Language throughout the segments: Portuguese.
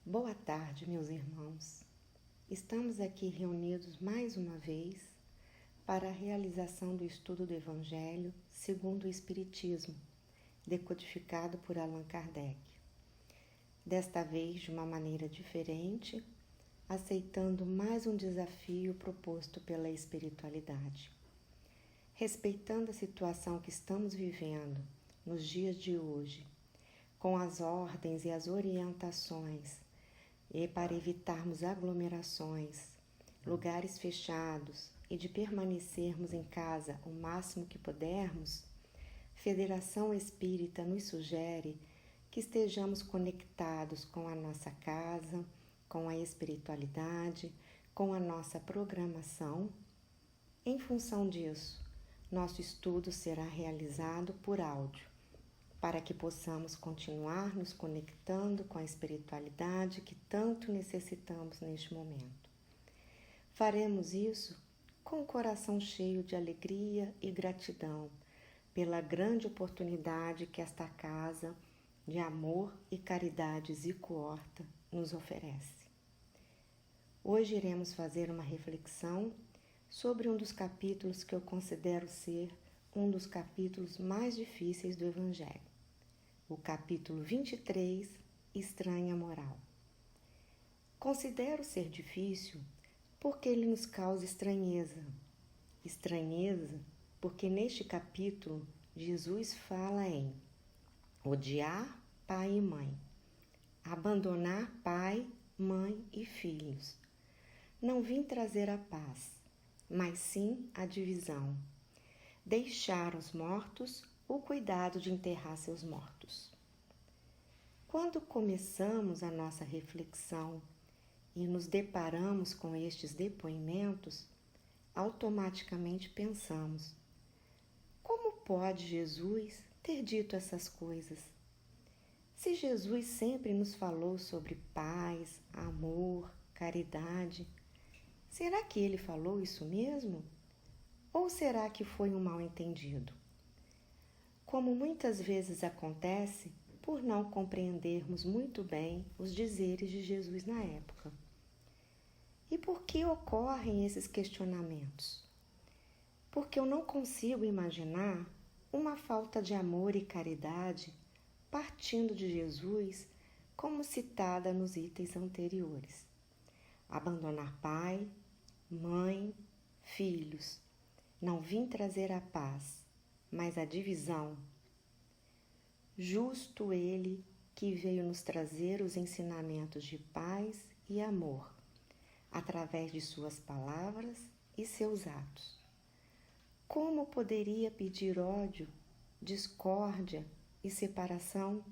Boa tarde, meus irmãos. Estamos aqui reunidos mais uma vez para a realização do estudo do Evangelho segundo o Espiritismo, decodificado por Allan Kardec. Desta vez, de uma maneira diferente, aceitando mais um desafio proposto pela espiritualidade. Respeitando a situação que estamos vivendo nos dias de hoje, com as ordens e as orientações, e para evitarmos aglomerações, lugares fechados e de permanecermos em casa o máximo que pudermos, Federação Espírita nos sugere que estejamos conectados com a nossa casa, com a espiritualidade, com a nossa programação. Em função disso, nosso estudo será realizado por áudio, para que possamos continuar nos conectando com a espiritualidade que tanto necessitamos neste momento. Faremos isso com o coração cheio de alegria e gratidão pela grande oportunidade que esta casa de amor e caridade Zico Horta nos oferece. Hoje iremos fazer uma reflexão sobre um dos capítulos que eu considero ser um dos capítulos mais difíceis do Evangelho, o capítulo 23, Estranha Moral. Considero ser difícil porque ele nos causa estranheza. Estranheza porque neste capítulo Jesus fala em odiar pai e mãe, abandonar pai, mãe e filhos. Não vim trazer a paz, mas sim a divisão. Deixar aos mortos o cuidado de enterrar seus mortos. Quando começamos a nossa reflexão e nos deparamos com estes depoimentos, automaticamente pensamos: como pode Jesus ter dito essas coisas? Se Jesus sempre nos falou sobre paz, amor, caridade, será que ele falou isso mesmo? Ou será que foi um mal-entendido? Como muitas vezes acontece, por não compreendermos muito bem os dizeres de Jesus na época. E por que ocorrem esses questionamentos? Porque eu não consigo imaginar uma falta de amor e caridade partindo de Jesus, como citada nos itens anteriores. Abandonar pai, mãe, filhos. Não vim trazer a paz, mas a divisão. Justo ele que veio nos trazer os ensinamentos de paz e amor, através de suas palavras e seus atos. Como poderia pedir ódio, discórdia e separação?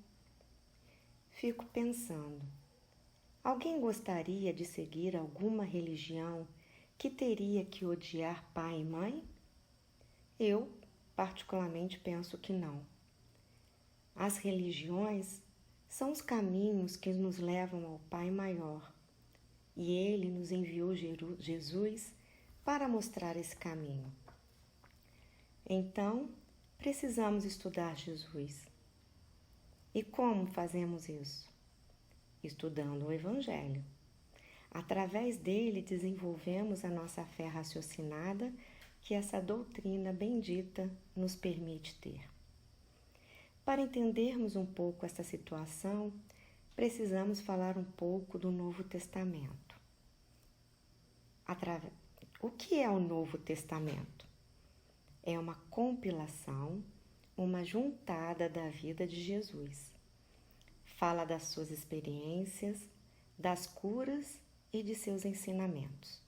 Fico pensando, alguém gostaria de seguir alguma religião que teria que odiar pai e mãe? Eu, particularmente, penso que não. As religiões são os caminhos que nos levam ao Pai Maior, e Ele nos enviou Jesus para mostrar esse caminho. Então, precisamos estudar Jesus. E como fazemos isso? Estudando o Evangelho. Através dele desenvolvemos a nossa fé raciocinada que essa doutrina bendita nos permite ter. Para entendermos um pouco esta situação, precisamos falar um pouco do Novo Testamento. O que é o Novo Testamento? É uma compilação, uma juntada da vida de Jesus. Fala das suas experiências, das curas e de seus ensinamentos.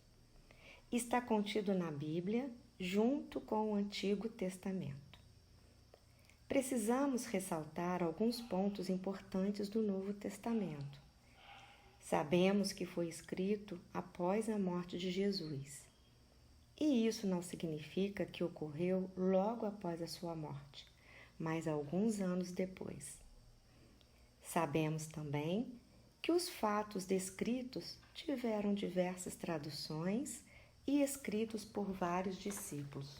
Está contido na Bíblia, junto com o Antigo Testamento. Precisamos ressaltar alguns pontos importantes do Novo Testamento. Sabemos que foi escrito após a morte de Jesus. E isso não significa que ocorreu logo após a sua morte, mas alguns anos depois. Sabemos também que os fatos descritos tiveram diversas traduções e escritos por vários discípulos.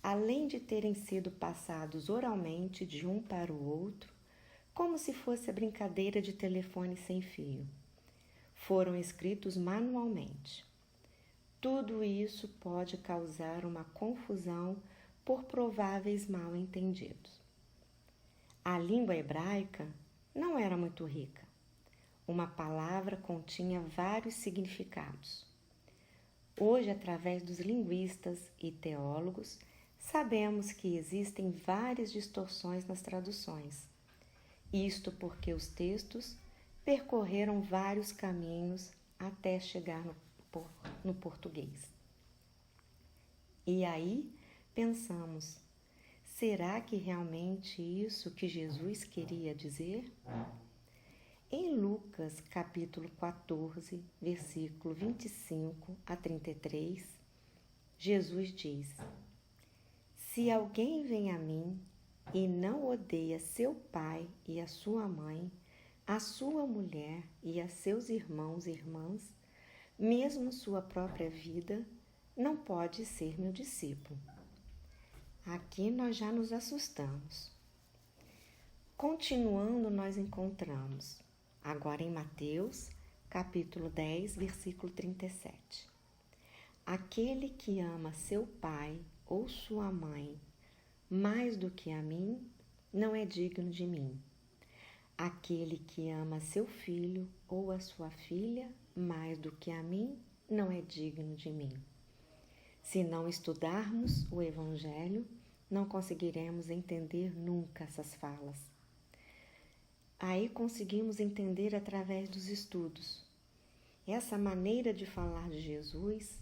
Além de terem sido passados oralmente de um para o outro, como se fosse a brincadeira de telefone sem fio. Foram escritos manualmente. Tudo isso pode causar uma confusão por prováveis mal-entendidos. A língua hebraica não era muito rica. Uma palavra continha vários significados. Hoje, através dos linguistas e teólogos, sabemos que existem várias distorções nas traduções. Isto porque os textos percorreram vários caminhos até chegar no português. E aí pensamos, será que realmente isso que Jesus queria dizer? Em Lucas, capítulo 14, versículo 25 a 33, Jesus diz: Se alguém vem a mim e não odeia seu pai e a sua mãe, a sua mulher e a seus irmãos e irmãs, mesmo sua própria vida, não pode ser meu discípulo. Aqui nós já nos assustamos. Continuando, nós encontramos, agora em Mateus, capítulo 10, versículo 37. Aquele que ama seu pai ou sua mãe mais do que a mim, não é digno de mim. Aquele que ama seu filho ou a sua filha mais do que a mim, não é digno de mim. Se não estudarmos o Evangelho, não conseguiremos entender nunca essas falas. Aí conseguimos entender através dos estudos. Essa maneira de falar de Jesus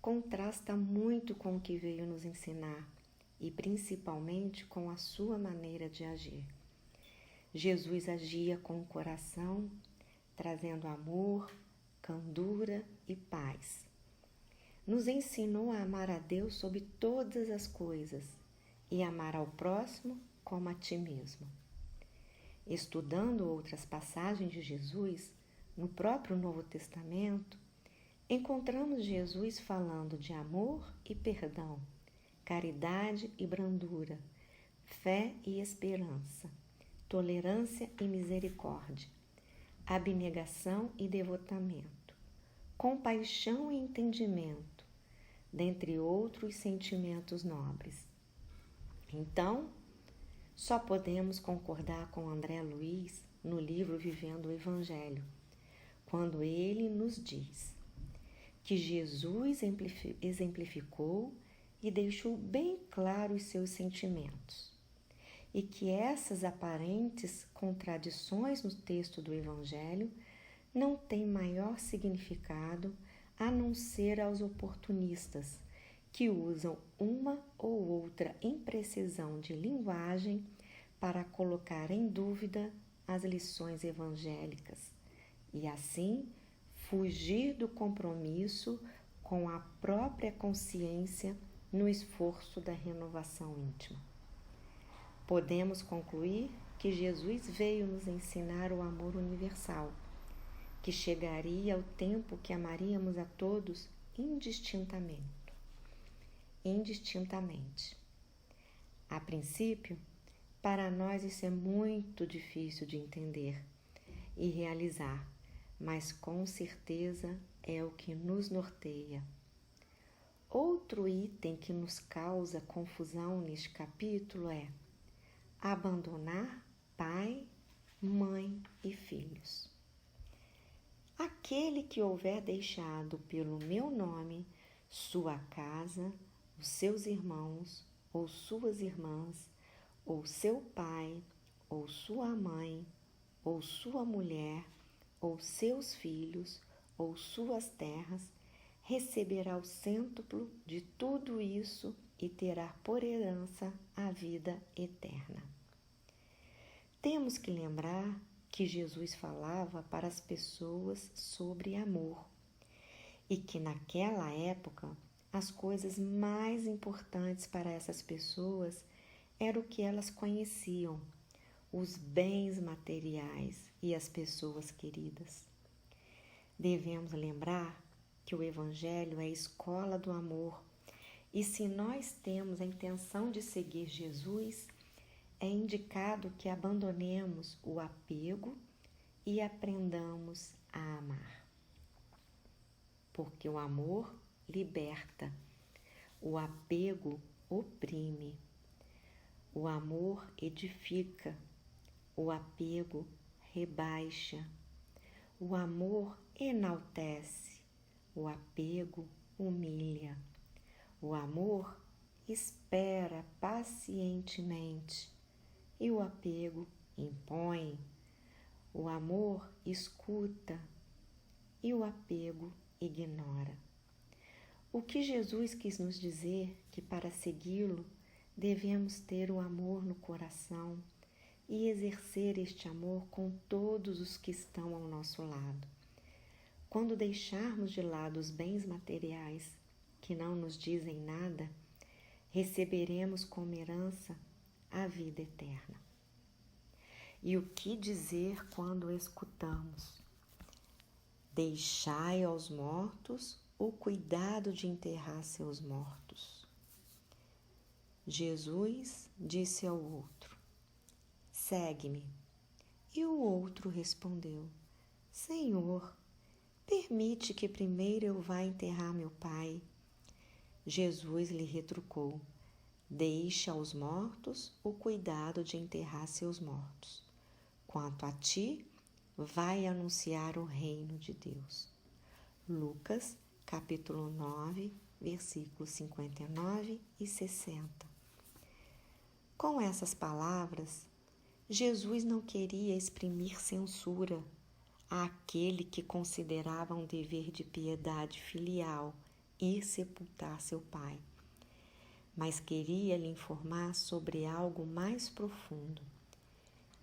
contrasta muito com o que veio nos ensinar e principalmente com a sua maneira de agir. Jesus agia com o coração, trazendo amor, candura e paz. Nos ensinou a amar a Deus sobre todas as coisas e amar ao próximo como a ti mesmo. Estudando outras passagens de Jesus, no próprio Novo Testamento, encontramos Jesus falando de amor e perdão, caridade e brandura, fé e esperança, tolerância e misericórdia, abnegação e devotamento, compaixão e entendimento, dentre outros sentimentos nobres. Então, só podemos concordar com André Luiz no livro Vivendo o Evangelho, quando ele nos diz que Jesus exemplificou e deixou bem claro os seus sentimentos, e que essas aparentes contradições no texto do Evangelho não têm maior significado a não ser aos oportunistas, que usam uma ou outra imprecisão de linguagem para colocar em dúvida as lições evangélicas e, assim, fugir do compromisso com a própria consciência no esforço da renovação íntima. Podemos concluir que Jesus veio nos ensinar o amor universal, que chegaria ao tempo que amaríamos a todos indistintamente. A princípio, para nós isso é muito difícil de entender e realizar, mas com certeza é o que nos norteia. Outro item que nos causa confusão neste capítulo é abandonar pai, mãe e filhos. Aquele que houver deixado pelo meu nome sua casa, os seus irmãos ou suas irmãs, ou seu pai, ou sua mãe, ou sua mulher, ou seus filhos, ou suas terras, receberá o cêntuplo de tudo isso e terá por herança a vida eterna. Temos que lembrar que Jesus falava para as pessoas sobre amor e que naquela época as coisas mais importantes para essas pessoas era o que elas conheciam, os bens materiais e as pessoas queridas. Devemos lembrar que o Evangelho é a escola do amor e se nós temos a intenção de seguir Jesus, é indicado que abandonemos o apego e aprendamos a amar. Porque o amor liberta, o apego oprime, o amor edifica, o apego rebaixa, o amor enaltece, o apego humilha, o amor espera pacientemente e o apego impõe, o amor escuta e o apego ignora. O que Jesus quis nos dizer que para segui-lo devemos ter o amor no coração e exercer este amor com todos os que estão ao nosso lado. Quando deixarmos de lado os bens materiais que não nos dizem nada, receberemos como herança a vida eterna. E o que dizer quando escutamos? Deixai aos mortos o cuidado de enterrar seus mortos. Jesus disse ao outro: segue-me. E o outro respondeu: Senhor, permite que primeiro eu vá enterrar meu pai. Jesus lhe retrucou: deixa aos mortos o cuidado de enterrar seus mortos. Quanto a ti, vai anunciar o reino de Deus. Lucas, capítulo 9, versículos 59 e 60. Com essas palavras, Jesus não queria exprimir censura àquele que considerava um dever de piedade filial ir sepultar seu pai, mas queria lhe informar sobre algo mais profundo,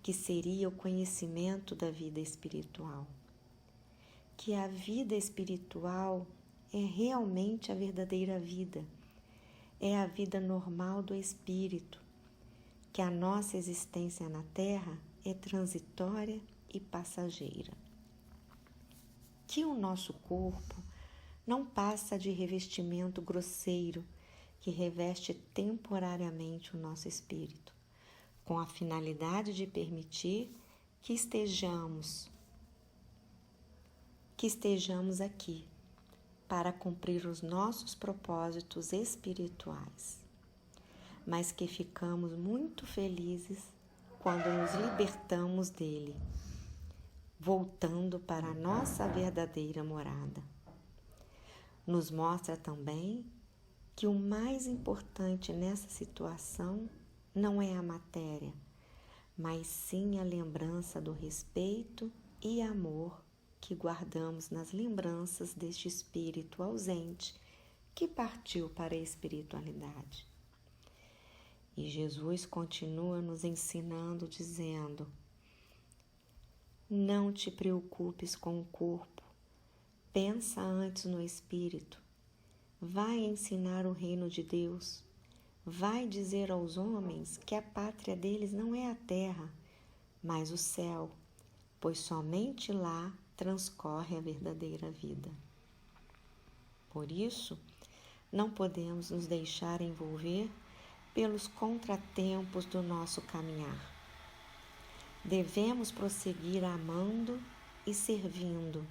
que seria o conhecimento da vida espiritual. Que a vida espiritual é realmente a verdadeira vida, é a vida normal do espírito, que a nossa existência na Terra é transitória e passageira. Que o nosso corpo não passa de revestimento grosseiro que reveste temporariamente o nosso espírito, com a finalidade de permitir que estejamos aqui para cumprir os nossos propósitos espirituais, mas que ficamos muito felizes quando nos libertamos dele, voltando para a nossa verdadeira morada. Nos mostra também que o mais importante nessa situação não é a matéria, mas sim a lembrança do respeito e amor que guardamos nas lembranças deste espírito ausente que partiu para a espiritualidade. E Jesus continua nos ensinando, dizendo: não te preocupes com o corpo, pensa antes no espírito, vai ensinar o reino de Deus, vai dizer aos homens que a pátria deles não é a terra, mas o céu, pois somente lá transcorre a verdadeira vida. Por isso, não podemos nos deixar envolver pelos contratempos do nosso caminhar. Devemos prosseguir amando e servindo,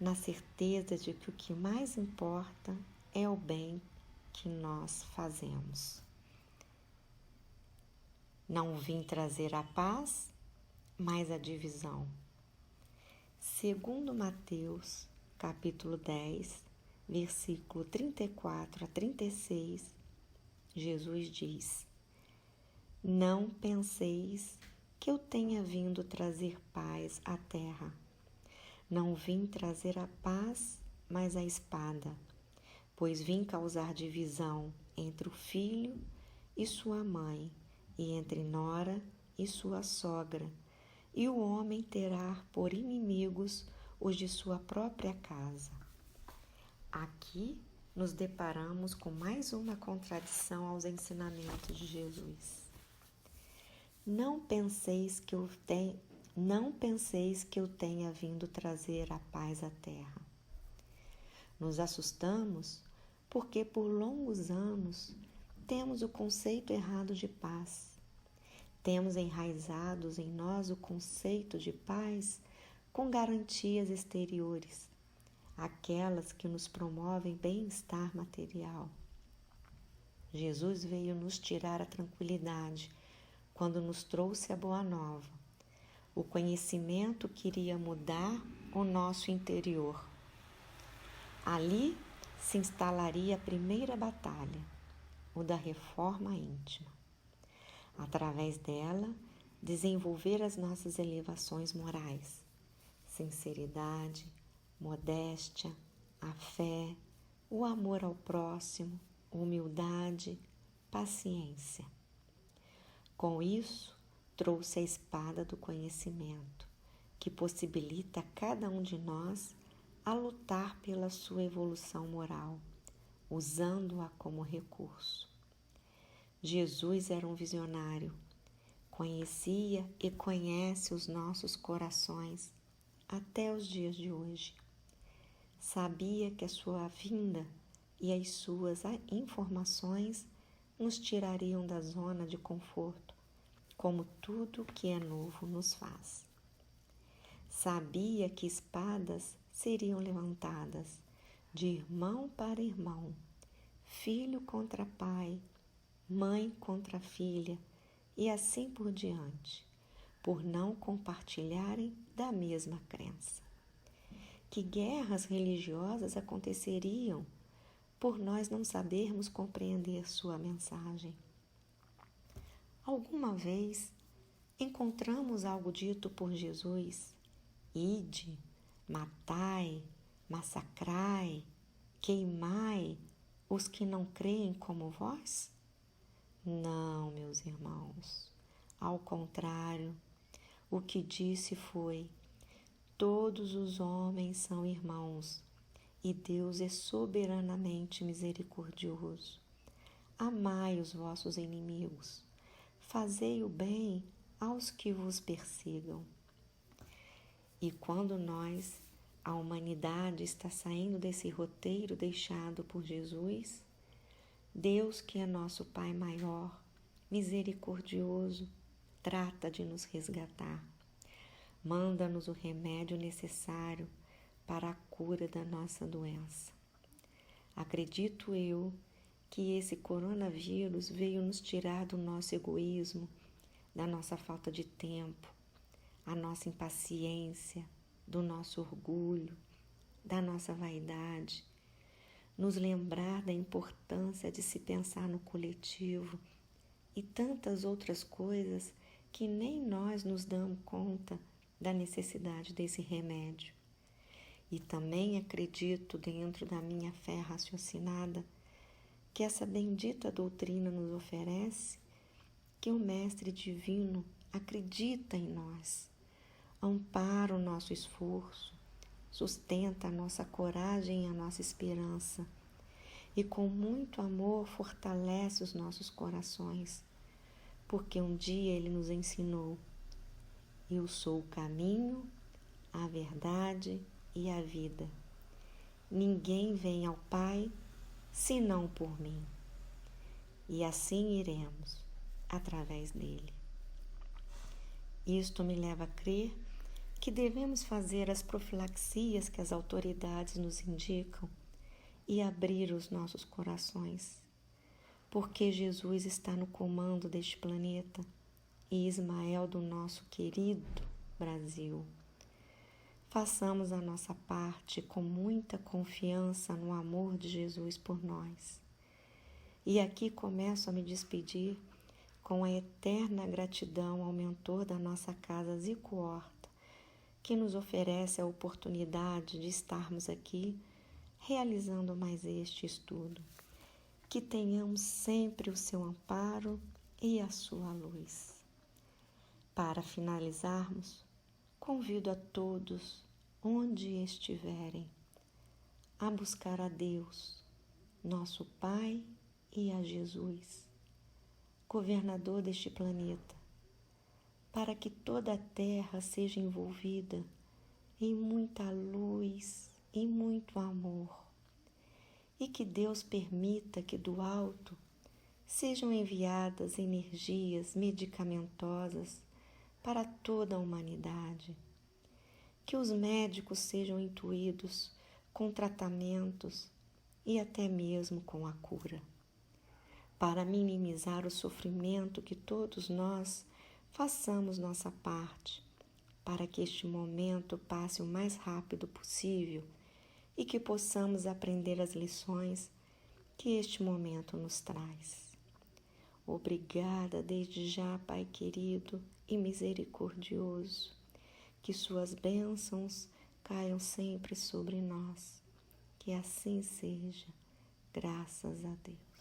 na certeza de que o que mais importa é o bem que nós fazemos. Não vim trazer a paz, mas a divisão. Segundo Mateus, capítulo 10, versículo 34 a 36, Jesus diz: não penseis que eu tenha vindo trazer paz à terra. Não vim trazer a paz, mas a espada, pois vim causar divisão entre o filho e sua mãe, e entre nora e sua sogra, e o homem terá por inimigos os de sua própria casa. Aqui nos deparamos com mais uma contradição aos ensinamentos de Jesus. Não penseis que eu tenha vindo trazer a paz à terra. Nos assustamos porque por longos anos temos o conceito errado de paz. Temos enraizados em nós o conceito de paz com garantias exteriores, aquelas que nos promovem bem-estar material. Jesus veio nos tirar a tranquilidade quando nos trouxe a boa nova. O conhecimento queria mudar o nosso interior. Ali se instalaria a primeira batalha, o da reforma íntima. Através dela, desenvolver as nossas elevações morais, sinceridade, modéstia, a fé, o amor ao próximo, humildade, paciência. Com isso, trouxe a espada do conhecimento, que possibilita a cada um de nós a lutar pela sua evolução moral, usando-a como recurso. Jesus era um visionário, conhecia e conhece os nossos corações até os dias de hoje. Sabia que a sua vinda e as suas informações nos tirariam da zona de conforto, como tudo que é novo nos faz. Sabia que espadas seriam levantadas de irmão para irmão, filho contra pai, mãe contra filha e assim por diante, por não compartilharem da mesma crença. Que guerras religiosas aconteceriam por nós não sabermos compreender sua mensagem. Alguma vez encontramos algo dito por Jesus: ide, matai, massacrai, queimai os que não creem como vós? Não, meus irmãos. Ao contrário, o que disse foi: todos os homens são irmãos e Deus é soberanamente misericordioso. Amai os vossos inimigos, fazei o bem aos que vos persigam. E quando a humanidade, está saindo desse roteiro deixado por Jesus, Deus, que é nosso Pai maior, misericordioso, trata de nos resgatar. Manda-nos o remédio necessário para a cura da nossa doença. Acredito eu que esse coronavírus veio nos tirar do nosso egoísmo, da nossa falta de tempo, a nossa impaciência, do nosso orgulho, da nossa vaidade, nos lembrar da importância de se pensar no coletivo e tantas outras coisas que nem nós nos damos conta da necessidade desse remédio. E também acredito, dentro da minha fé raciocinada, que essa bendita doutrina nos oferece, que o Mestre Divino acredita em nós, ampara o nosso esforço, sustenta a nossa coragem e a nossa esperança, e com muito amor fortalece os nossos corações, porque um dia Ele nos ensinou: eu sou o caminho, a verdade e a vida. Ninguém vem ao Pai senão por mim. E assim iremos, através dele. Isto me leva a crer que devemos fazer as profilaxias que as autoridades nos indicam e abrir os nossos corações, porque Jesus está no comando deste planeta e Ismael do nosso querido Brasil. Façamos a nossa parte com muita confiança no amor de Jesus por nós. E aqui começo a me despedir com a eterna gratidão ao mentor da nossa casa, Zico Horta, que nos oferece a oportunidade de estarmos aqui realizando mais este estudo. Que tenhamos sempre o seu amparo e a sua luz. Para finalizarmos, convido a todos, onde estiverem, a buscar a Deus, nosso Pai, e a Jesus, governador deste planeta, para que toda a terra seja envolvida em muita luz e muito amor, e que Deus permita que do alto sejam enviadas energias medicamentosas para toda a humanidade, que os médicos sejam intuídos com tratamentos e até mesmo com a cura, para minimizar o sofrimento, que todos nós façamos nossa parte, para que este momento passe o mais rápido possível e que possamos aprender as lições que este momento nos traz. Obrigada desde já, Pai querido e misericordioso, que suas bênçãos caiam sempre sobre nós. Que assim seja, graças a Deus.